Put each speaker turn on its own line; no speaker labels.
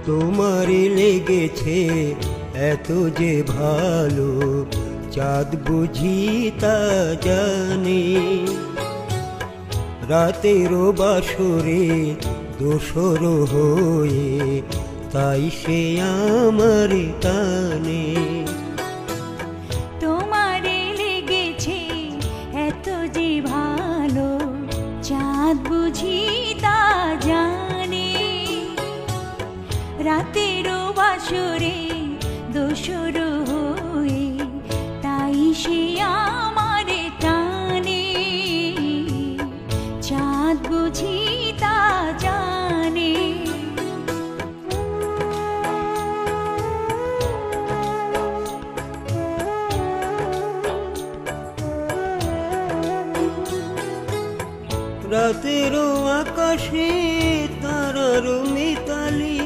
তোমারই লেগেছে এত যে ভালো, চাঁদ বুঝি তা জানে। রাতেরও বাসরে দোসর হয়ে তাই সে আমার টানে।
তোমারে লেগেছে এত যে ভালো, চাঁদ বুঝি তা জানে। রাতেরও বাসরে দোসর হয়ে তাই সে আমার টানে। চাঁদ বুঝি তা জানে।
রাতেরও আকাশে তারার